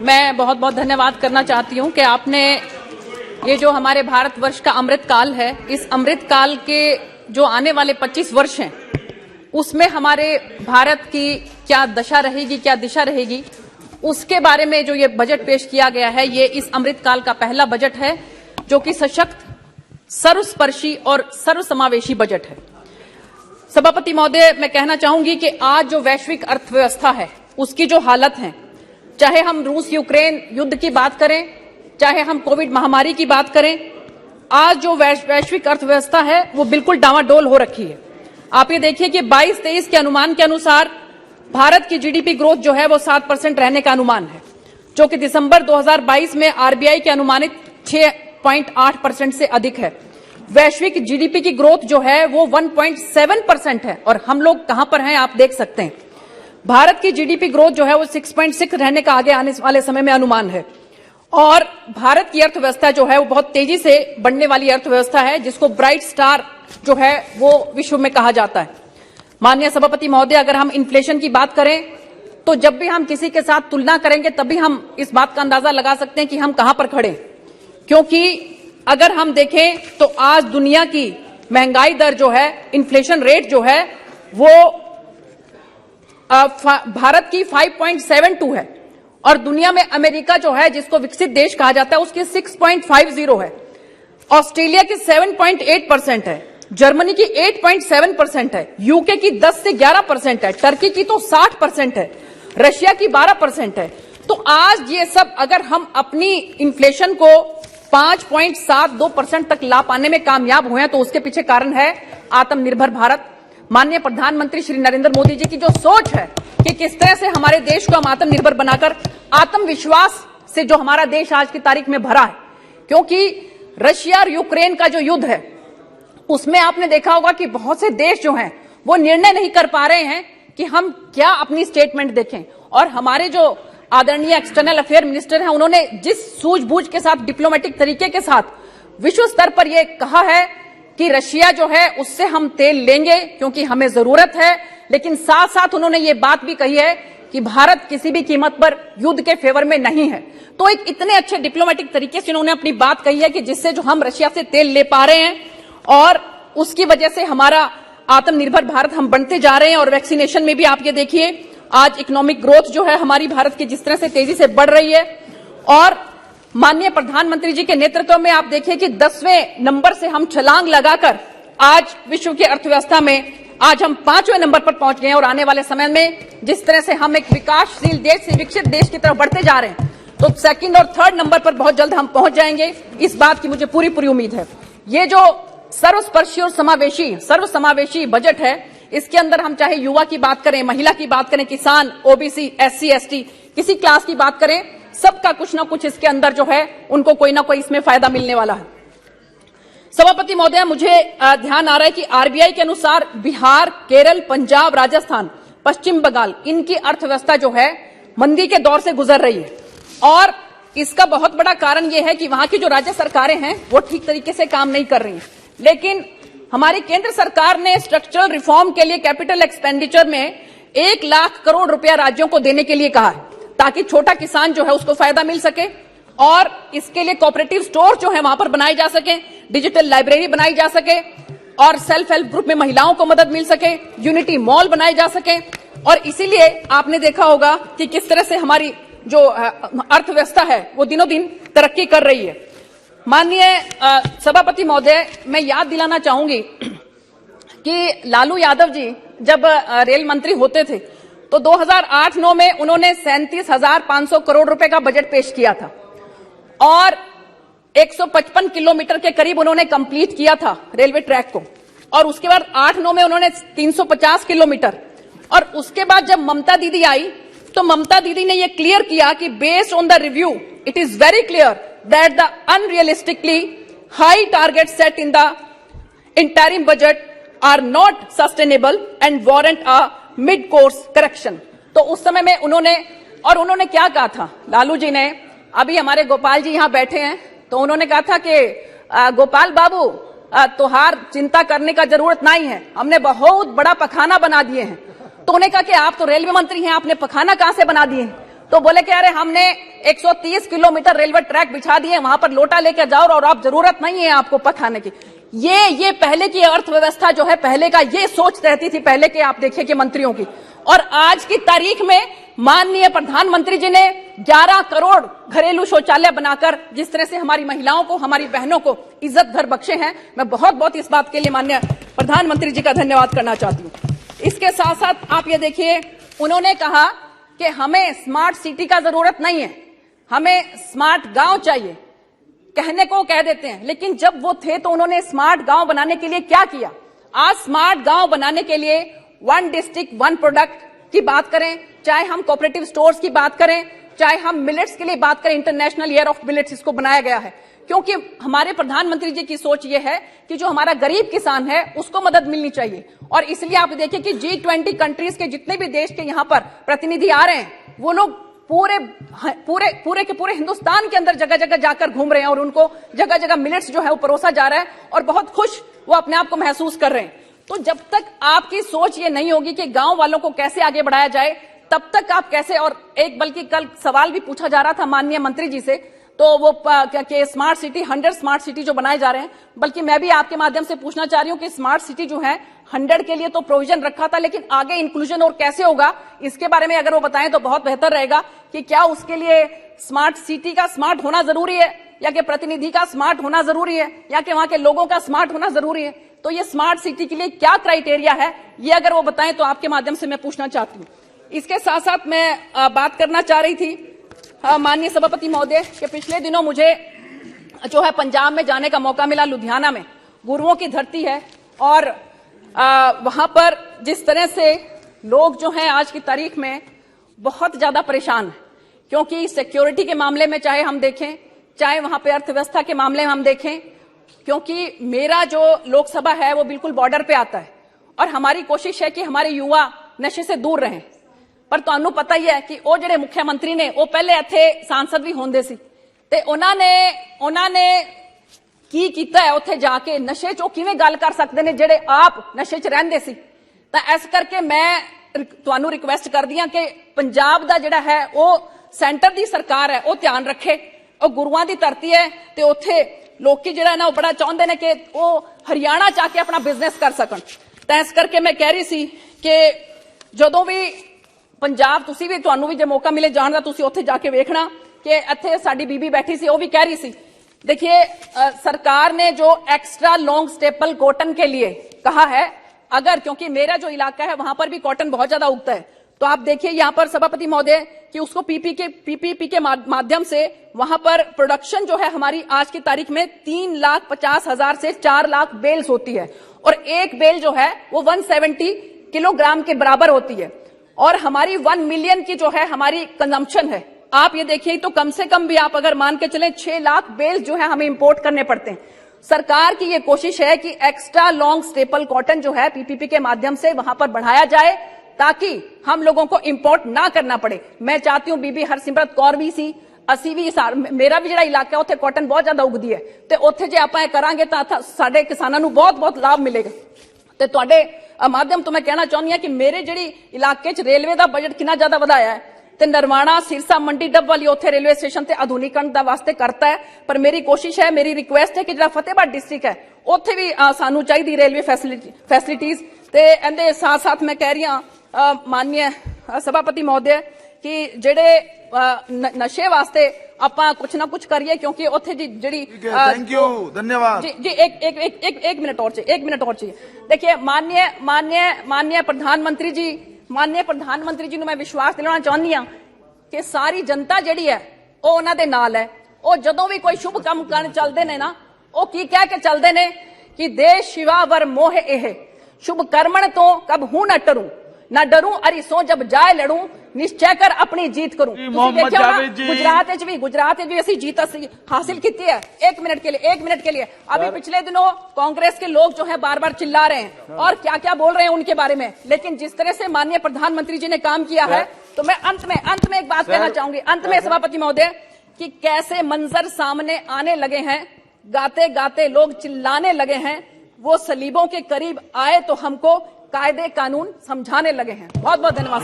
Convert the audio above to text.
मैं बहुत बहुत धन्यवाद करना चाहती हूं कि आपने ये जो हमारे भारतवर्ष का अमृत काल है, इस अमृत काल के जो आने वाले 25 वर्ष हैं उसमें हमारे भारत की क्या दशा रहेगी, क्या दिशा रहेगी, उसके बारे में जो ये बजट पेश किया गया है, ये इस अमृत काल का पहला बजट है जो कि सशक्त, सर्वस्पर्शी और सर्वसमावेशी बजट है। सभापति महोदय, मैं कहना चाहूंगी कि आज जो वैश्विक अर्थव्यवस्था है उसकी जो हालत है, चाहे हम रूस यूक्रेन युद्ध की बात करें, चाहे हम कोविड महामारी की बात करें, आज जो वैश्विक अर्थव्यवस्था है वो बिल्कुल डामाडोल हो रखी है। आप ये देखिए कि 22-23 के अनुमान के अनुसार भारत की जीडीपी ग्रोथ जो है वो 7% रहने का अनुमान है, जो कि दिसंबर 2022 में आरबीआई के अनुमानित 6.8% से अधिक है। वैश्विक जीडीपी की ग्रोथ जो है वो 1.7% है और हम लोग कहां पर हैं आप देख सकते हैं। भारत की जीडीपी ग्रोथ जो है वो 6.6 रहने का आगे आने वाले समय में अनुमान है और भारत की अर्थव्यवस्था जो है वो बहुत तेजी से बढ़ने वाली अर्थव्यवस्था है, जिसको ब्राइट स्टार जो है वो विश्व में कहा जाता है। माननीय सभापति महोदय, अगर हम इन्फ्लेशन की बात करें तो जब भी हम किसी के साथ तुलना करेंगे तभी हम इस बात का अंदाजा लगा सकते हैं कि हम कहां पर खड़े, क्योंकि अगर हम देखें तो आज दुनिया की महंगाई दर जो है, इन्फ्लेशन रेट जो है वो भारत की 5.72 है और दुनिया में अमेरिका जो है, जिसको विकसित देश कहा जाता है, उसकी 6.50 है। ऑस्ट्रेलिया की 7.8% है, जर्मनी की 8.7% है, यूके की 10 से 11% है, टर्की की तो 60% है, रशिया की 12% है। तो आज ये सब अगर हम अपनी इन्फ्लेशन को 5.72% तक ला पाने में कामयाब हुए हैं तो उसके पीछे कारण है आत्मनिर्भर भारत। माननीय प्रधानमंत्री श्री नरेंद्र मोदी जी की जो सोच है कि किस तरह से हमारे देश को हम आत्मनिर्भर बनाकर आत्मविश्वास से जो हमारा देश आज की तारीख में भरा है, क्योंकि रशिया और यूक्रेन का जो युद्ध है उसमें आपने देखा होगा कि बहुत से देश जो हैं वो निर्णय नहीं कर पा रहे हैं कि हम क्या अपनी स्टेटमेंट देखें। और हमारे जो आदरणीय एक्सटर्नल अफेयर मिनिस्टर हैं, उन्होंने जिस सूझबूझ के साथ, डिप्लोमेटिक तरीके के साथ विश्व स्तर पर यह कहा है कि रशिया जो है उससे हम तेल लेंगे क्योंकि हमें जरूरत है, लेकिन साथ साथ उन्होंने ये बात भी कही है कि भारत किसी भी कीमत पर युद्ध के फेवर में नहीं है। तो एक इतने अच्छे डिप्लोमेटिक तरीके से उन्होंने अपनी बात कही है कि जिससे जो हम रशिया से तेल ले पा रहे हैं और उसकी वजह से हमारा आत्मनिर्भर भारत हम बनते जा रहे हैं। और वैक्सीनेशन में भी आप ये देखिए, आज इकोनॉमिक ग्रोथ जो है हमारी भारत की जिस तरह से तेजी से बढ़ रही है और माननीय प्रधानमंत्री जी के नेतृत्व में आप देखिए कि 10वें नंबर से हम छलांग लगाकर आज विश्व की अर्थव्यवस्था में आज हम 5वें नंबर पर पहुंच गए हैं। और आने वाले समय में जिस तरह से हम एक विकासशील देश से विकसित देश की तरफ बढ़ते जा रहे हैं तो सेकंड और थर्ड नंबर पर बहुत जल्द हम पहुंच जाएंगे, इस बात की मुझे पूरी उम्मीद है। ये जो सर्वस्पर्शी और सर्वसमावेशी बजट है, इसके अंदर हम चाहे युवा की बात करें, महिला की बात करें, किसान, ओबीसी, एससी, एसटी, किसी क्लास की बात करें, सबका कुछ ना कुछ इसके अंदर जो है उनको कोई ना कोई इसमें फायदा मिलने वाला है। सभापति महोदय, मुझे ध्यान आ रहा है कि आरबीआई के अनुसार बिहार, केरल, पंजाब, राजस्थान, पश्चिम बंगाल, इनकी अर्थव्यवस्था जो है मंदी के दौर से गुजर रही है और इसका बहुत बड़ा कारण यह है कि वहां की जो राज्य सरकारें हैं वो ठीक तरीके से काम नहीं कर रही हैं। लेकिन हमारी केंद्र सरकार ने स्ट्रक्चरल रिफॉर्म के लिए कैपिटल एक्सपेंडिचर में 1 लाख करोड़ रुपया राज्यों को देने के लिए कहा है, ताकि छोटा किसान जो है उसको फायदा मिल सके और इसके लिए कोऑपरेटिव स्टोर जो है वहां पर बनाए जा सके, डिजिटल लाइब्रेरी बनाई जा सके और सेल्फ हेल्प ग्रुप में महिलाओं को मदद मिल सके, यूनिटी मॉल बनाए जा सके। और इसीलिए आपने देखा होगा कि किस तरह से हमारी जो अर्थव्यवस्था है वो दिनों दिन तरक्की कर रही है। माननीय सभापति महोदय, मैं याद दिलाना चाहूंगी कि लालू यादव जी जब रेल मंत्री होते थे तो 2008-9 में उन्होंने 37,500 करोड़ रुपए का बजट पेश किया था और 155 किलोमीटर के करीब उन्होंने कंप्लीट किया था रेलवे ट्रैक को। और उसके बाद 8-9 में उन्होंने 350 किलोमीटर। और उसके बाद जब ममता दीदी आई तो ममता दीदी ने यह क्लियर किया कि based on the review it is very clear that the unrealistically high target set in the interim budget are not sustainable and warrant a mid course correction. तो उस समय में उन्होंने क्या कहा था, लालू जी ने, अभी हमारे गोपाल जी यहां बैठे हैं, तो उन्होंने कहा था कि गोपाल बाबू तुहार चिंता करने का जरूरत नहीं है, हमने बहुत बड़ा पखाना बना दिए हैं। तो उन्होंने कहा कि आप तो रेलवे मंत्री हैं, आपने पखाना कहां से बना दिए? तो बोले कि अरे हमने 130 किलोमीटर रेलवे ट्रैक बिछा दिए, वहां पर लोटा लेकर जाओ और आप जरूरत नहीं है आपको पकाने की। ये पहले की अर्थव्यवस्था जो है, पहले का ये सोच रहती थी पहले के, आप देखिए कि मंत्रियों की। और आज की तारीख में माननीय प्रधानमंत्री जी ने 11 करोड़ घरेलू शौचालय बनाकर जिस तरह से हमारी महिलाओं को, हमारी बहनों को इज्जत घर बख्शे हैं, मैं बहुत बहुत इस बात के लिए माननीय प्रधानमंत्री जी का धन्यवाद करना चाहती हूं। इसके साथ साथ आप ये देखिए, उन्होंने कहा कि हमें स्मार्ट सिटी का जरूरत नहीं है, हमें स्मार्ट गांव चाहिए। कहने को कह देते हैं, लेकिन जब वो थे तो उन्होंने स्मार्ट गांव बनाने के लिए क्या किया? आज स्मार्ट गांव बनाने के लिए 1 डिस्ट्रिक्ट 1 प्रोडक्ट की बात करें, चाहे हम कोऑपरेटिव स्टोर्स की बात करें, चाहे हम मिलेट्स के लिए बात करें, इंटरनेशनल ईयर ऑफ मिलेट्स इसको बनाया गया है, क्योंकि हमारे प्रधानमंत्री जी की सोच ये है कि जो हमारा गरीब किसान है उसको मदद मिलनी चाहिए। और इसलिए आप देखिए कि G20 कंट्रीज के जितने भी देश के यहां पर प्रतिनिधि आ रहे हैं, वो लोग पूरे के पूरे हिंदुस्तान के अंदर जगह जगह जाकर घूम रहे हैं और उनको जगह जगह मिलेट्स जो है वो परोसा जा रहा है और बहुत खुश वो अपने आप को महसूस कर रहे हैं। तो जब तक आपकी सोच ये नहीं होगी कि गांव वालों को कैसे आगे बढ़ाया जाए, तब तक आप कैसे, और एक बल्कि कल सवाल भी पूछा जा रहा था माननीय मंत्री जी से, तो वो क्या स्मार्ट सिटी 100 स्मार्ट सिटी जो बनाए जा रहे हैं, बल्कि मैं भी आपके माध्यम से पूछना चाह रही हूं कि स्मार्ट सिटी जो है 100 के लिए तो प्रोविजन रखा था, लेकिन आगे इंक्लूजन और कैसे होगा इसके बारे में अगर वो बताएं तो बहुत बेहतर रहेगा कि क्या उसके लिए स्मार्ट सिटी का स्मार्ट होना जरूरी है, या कि प्रतिनिधि का स्मार्ट होना जरूरी है, या कि वहां के लोगों का स्मार्ट होना जरूरी है। तो ये स्मार्ट सिटी के लिए क्या क्राइटेरिया है, ये अगर वो बताएं तो आपके माध्यम से मैं पूछना चाहती हूँ। इसके साथ साथ मैं बात करना चाह रही थी माननीय सभापति महोदय कि पिछले दिनों मुझे जो है पंजाब में जाने का मौका मिला, लुधियाना में गुरुओं की धरती है, और वहां पर जिस तरह से लोग जो हैं आज की तारीख में बहुत ज्यादा परेशान हैं, क्योंकि सिक्योरिटी के मामले में चाहे हम देखें, चाहे वहां पे अर्थव्यवस्था के मामले में हम देखें, क्योंकि मेरा जो लोकसभा है वो बिल्कुल बॉर्डर पे आता है और हमारी कोशिश है कि हमारे युवा नशे से दूर रहें। पर ਤੁਹਾਨੂੰ पता ही है कि ਉਹ ਜਿਹੜੇ मुख्यमंत्री ने ਉਹ ਪਹਿਲੇ ਇੱਥੇ सांसद भी ਹੁੰਦੇ ਸੀ, ਤੇ ਉਹਨਾਂ ਨੇ ਕੀ ਕੀਤਾ ਹੈ ਉੱਥੇ ਜਾ ਕੇ, ਨਸ਼ੇ ਚੋਂ ਕਿਵੇਂ ਗੱਲ ਕਰ ਸਕਦੇ ਨੇ ਜਿਹੜੇ ਆਪ ਨਸ਼ੇ 'ਚ ਰਹਿੰਦੇ ਸੀ। ਤਾਂ ਇਸ ਕਰਕੇ ਮੈਂ ਤੁਹਾਨੂੰ ਰਿਕੁਐਸਟ ਕਰਦੀ ਹਾਂ ਕਿ ਪੰਜਾਬ ਦਾ ਜਿਹੜਾ ਹੈ ਉਹ ਸੈਂਟਰ ਦੀ ਸਰਕਾਰ ਹੈ ਉਹ ਧਿਆਨ ਰੱਖੇ। ਉਹ ਗੁਰੂਆਂ ਦੀ ਧਰਤੀ ਹੈ ਤੇ ਉੱਥੇ ਲੋਕੀ ਜਿਹੜਾ ਨਾ ਉਹ ਬੜਾ ਚਾਹੁੰਦੇ ਨੇ ਕਿ ਉਹ ਹਰਿਆਣਾ ਚ ਆ ਕੇ ਆਪਣਾ ਬਿਜ਼ਨਸ ਕਰ ਸਕਣ। ਤਾਂ ਇਸ ਕਰਕੇ ਮੈਂ ਕਹਿ ਰਹੀ ਸੀ ਕਿ ਜਦੋਂ ਵੀ पंजाब तुसी भी, तुहानू भी जो मौका मिले जान का, तुसी उत्थे जाके वेखना कि इत्थे साडी बीबी बैठी सी, वो भी कह रही सी। देखिए सरकार ने जो एक्स्ट्रा लॉन्ग स्टेपल कॉटन के लिए कहा है, अगर, क्योंकि मेरा जो इलाका है वहां पर भी कॉटन बहुत ज्यादा उगता है, तो आप देखिए यहाँ पर सभापति महोदय कि उसको पीपीपी के माध्यम से वहां पर प्रोडक्शन जो है हमारी आज की तारीख में 3,50,000 से 4 लाख बेल्स होती है, और एक बेल जो है वो 170 किलोग्राम के बराबर होती है, और हमारी 1 मिलियन की जो है हमारी कंजम्पशन है। आप ये देखिए तो कम से कम भी आप अगर मान के चलें 6 लाख बेल्स जो है हमें इंपोर्ट करने पड़ते हैं। सरकार की ये कोशिश है कि एक्स्ट्रा लॉन्ग स्टेपल कॉटन जो है पीपीपी के माध्यम से वहां पर बढ़ाया जाए, ताकि हम लोगों को इंपोर्ट ना करना पड़े। मैं चाहती हूं बीबी हरसिमरत कौर भी सी, ਅਸੀਂ ਵੀ, मेरा भी ਜਿਹੜਾ इलाका ਉੱਥੇ कॉटन बहुत ज्यादा उगदी है, ਤੇ ਉੱਥੇ ਜੇ ਆਪਾਂ ਇਹ ਕਰਾਂਗੇ ਤਾਂ ਸਾਡੇ ਕਿਸਾਨਾਂ ਨੂੰ ਬਹੁਤ ਲਾਭ ਮਿਲੇਗਾ। ਤੇ ਤੁਹਾਡੇ माध्यम तो मैं कहना चाहती हूं कि मेरे जी इलाके च रेलवे का बजट कितना ज्यादा बढ़ाया है, तो नरवाणा सिरसा मंडी डब वाली उत्थे रेलवे स्टेशन से आधुनिकरण का वास्ते करता है। पर मेरी कोशिश है, मेरी रिक्वेस्ट है कि जो फतेहाबाद डिस्ट्रिक्ट है उत्थे भी सानू चाहिए रेलवे फैसिलिटीज। ते इहदे साथ साथ मैं कह रही हूं माननीय सभापति महोदय कि जेडे नशे वास्ते ਆਪਾਂ कुछ ना कुछ करिए, क्योंकि उत्थे जी थैंक यू, धन्यवाद जी। एक मिनट और चाहिए। देखिए माननीय प्रधानमंत्री जी ਨੂੰ मैं विश्वास दिलाना चाहती हूं कि सारी जनता जिहड़ी है ਉਹ ਉਹਨਾਂ ਦੇ ਨਾਲ है। ਉਹ ਜਦੋਂ भी कोई शुभ काम ਕਰਨ ਚੱਲਦੇ ਨੇ ਨਾ, ਉਹ ਕੀ ਕਹਿ ਕੇ ਚੱਲਦੇ ਨੇ कि देश शिवा वर मोह एह, शुभ कर्मण तो कब हूं न टरूं, ना डरूं अरिसों जब जाए लड़ूं, निश्चय कर अपनी जीत करूं। गुजरात भी ऐसी जीत हासिल की है। एक मिनट के लिए अभी पिछले दिनों कांग्रेस के लोग जो है बार बार चिल्ला रहे हैं और क्या क्या बोल रहे हैं उनके बारे में, लेकिन जिस तरह से माननीय प्रधानमंत्री जी ने काम किया है, तो मैं अंत में एक बात कहना चाहूंगी, अंत में सभापति महोदय, कि कैसे मंजर सामने आने लगे हैं, गाते गाते लोग चिल्लाने लगे हैं, वो सलीबों के करीब आए तो हमको कायदे कानून समझाने लगे हैं। बहुत बहुत धन्यवाद।